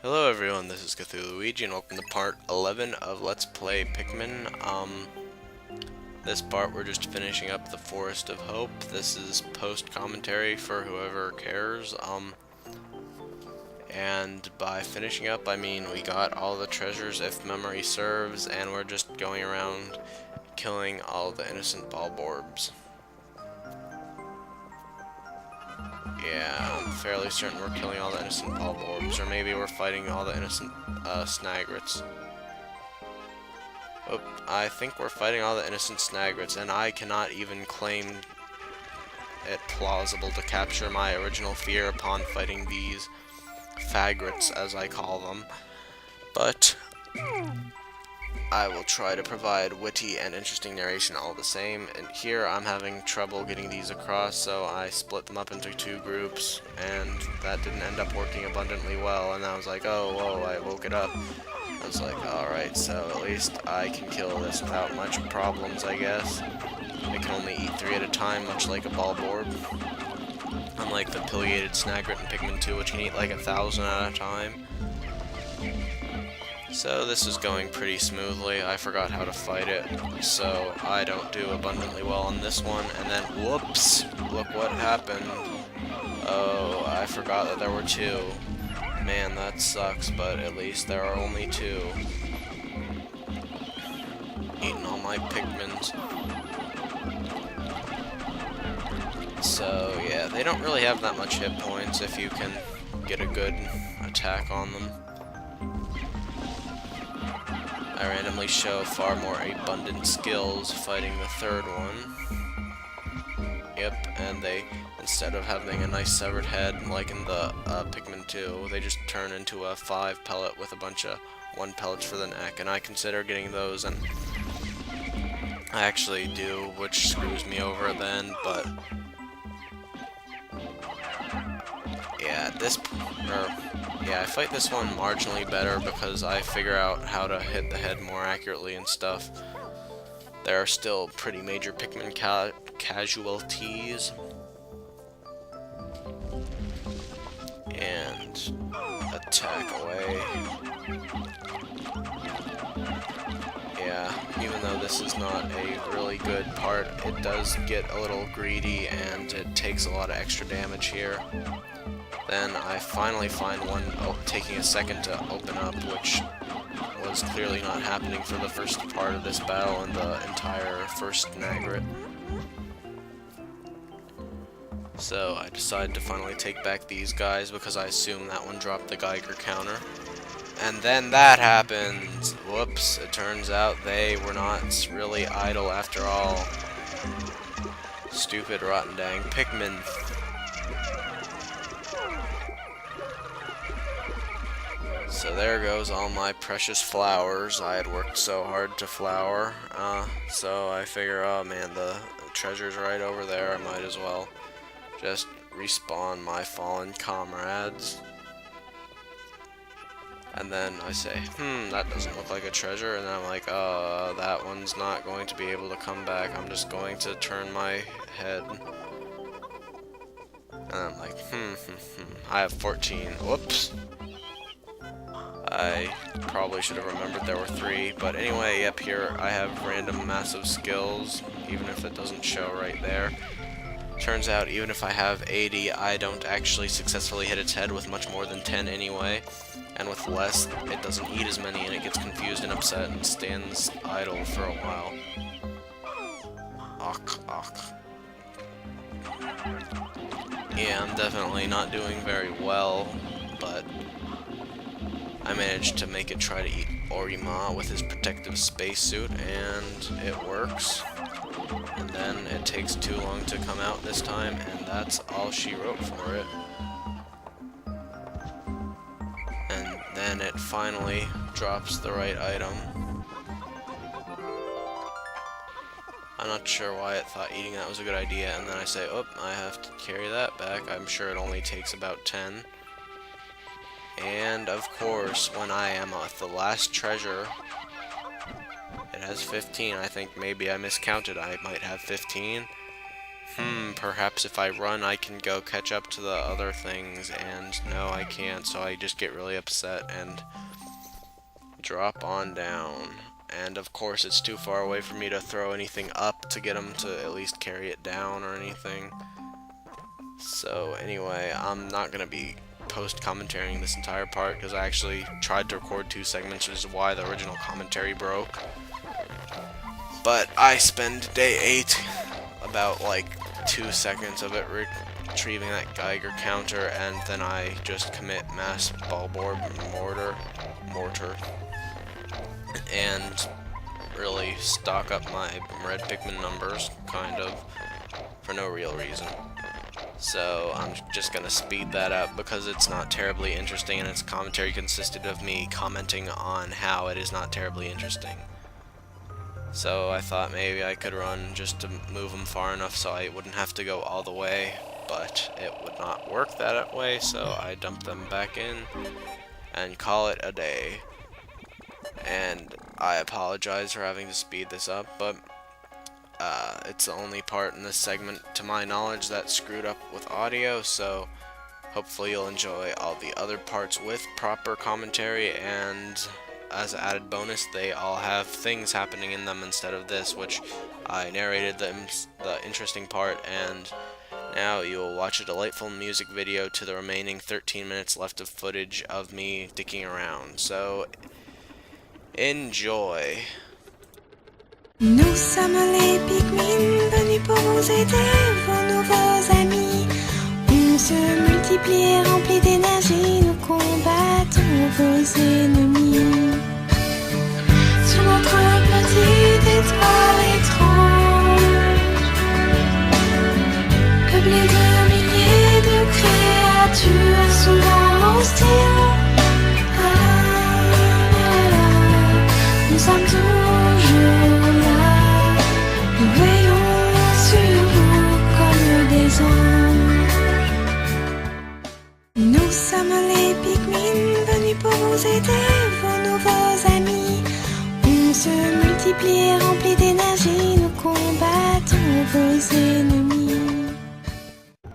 Hello everyone, this is Cthulhu and welcome to part 11 of Let's Play Pikmin. This part we're just finishing up the Forest of Hope. This is post-commentary for whoever cares. And by finishing up, I mean we got all the treasures if memory serves, and we're just going around killing all the innocent Bulborbs. Yeah, I'm fairly certain we're killing all the innocent Bulborbs, or maybe we're fighting all the innocent Snagrets. Oh, I think we're fighting all the innocent Snagrets, and I cannot even claim it plausible to capture my original fear upon fighting these Fagrets, as I call them. But I will try to provide witty and interesting narration all the same, and here I'm having trouble getting these across, so I split them up into two groups, and that didn't end up working abundantly well, and I was like, oh, whoa, I woke it up. I was like, alright, so at least I can kill this without much problems, I guess. I can only eat 3 at a time, much like a Bulborb. Unlike the pileated Snagret in Pikmin 2, which can eat like 1,000 at a time. So this is going pretty smoothly. I forgot how to fight it, so I don't do abundantly well on this one. And then, whoops, look what happened. Oh, I forgot that there were 2. Man, that sucks, but at least there are only 2. Eating all my Pikmins. So, yeah, they don't really have that much hit points if you can get a good attack on them. I randomly show far more abundant skills fighting the third one. Yep, and they, instead of having a nice severed head like in the Pikmin 2, they just turn into a 5 pellet with a bunch of 1 pellets for the neck, and I consider getting those, and I actually do, which screws me over then, but yeah, I fight this one marginally better because I figure out how to hit the head more accurately and stuff. There are still pretty major Pikmin casualties. And attack away. Yeah, even though this is not a really good part, it does get a little greedy and it takes a lot of extra damage here. Then I finally find one taking a second to open up, which was clearly not happening for the first part of this battle and the entire first Snagret. So I decided to finally take back these guys because I assume that one dropped the Geiger counter. And then that happened! Whoops, it turns out they were not really idle after all. Stupid rotten dang Pikmin. So there goes all my precious flowers I had worked so hard to flower. So I figure, oh man, the treasure's right over there, I might as well just respawn my fallen comrades. And then I say, that doesn't look like a treasure, and then I'm like, oh, that one's not going to be able to come back, I'm just going to turn my head. And I'm like, I have 14, whoops. I probably should have remembered there were 3, but anyway, yep, here I have random massive skills, even if it doesn't show right there. Turns out, even if I have 80, I don't actually successfully hit its head with much more than 10 anyway, and with less, it doesn't eat as many, and it gets confused and upset and stands idle for a while. Awk. Yeah, I'm definitely not doing very well, but I managed to make it try to eat Orima with his protective spacesuit, and it works. And then it takes too long to come out this time, and that's all she wrote for it. And then it finally drops the right item. I'm not sure why it thought eating that was a good idea, and then I say, oh, I have to carry that back. I'm sure it only takes about 10. And of course, when I am at the last treasure, it has 15. I think maybe I miscounted. I might have 15. perhaps if I run I can go catch up to the other things, and no, I can't, so I just get really upset and drop on down. And of course it's too far away for me to throw anything up to get him to at least carry it down or anything. So anyway, I'm not going to be post-commentarying this entire part because I actually tried to record 2 segments, which is why the original commentary broke. But I spend day 8 about like 2 seconds of it retrieving that Geiger counter, and then I just commit mass ballboard mortar and really stock up my red Pikmin numbers, kind of, for no real reason. So I'm just gonna speed that up because it's not terribly interesting, and its commentary consisted of me commenting on how it is not terribly interesting. So I thought maybe I could run just to move them far enough so I wouldn't have to go all the way, but it would not work that way, so I dumped them back in and call it a day. And I apologize for having to speed this up, but it's the only part in this segment, to my knowledge, that screwed up with audio, so hopefully you'll enjoy all the other parts with proper commentary, and as an added bonus, they all have things happening in them instead of this, which I narrated the interesting part, and now you'll watch a delightful music video to the remaining 13 minutes left of footage of me dicking around. So, enjoy. Nous sommes les Pikmin, venus pour vous aider, vos nouveaux amis. On se multiplie et remplit d'énergie, nous combattons vos ennemis. Sur notre petite étoile étrange, peuplée de milliers de créatures souvent hostiles. Nous sommes toujours là, nous veillons sur vous comme des anges. Nous sommes les Pikmin, venus pour vous aider, vos nouveaux amis. On se multiplie et remplit d'énergie, nous combattons vos ennemis.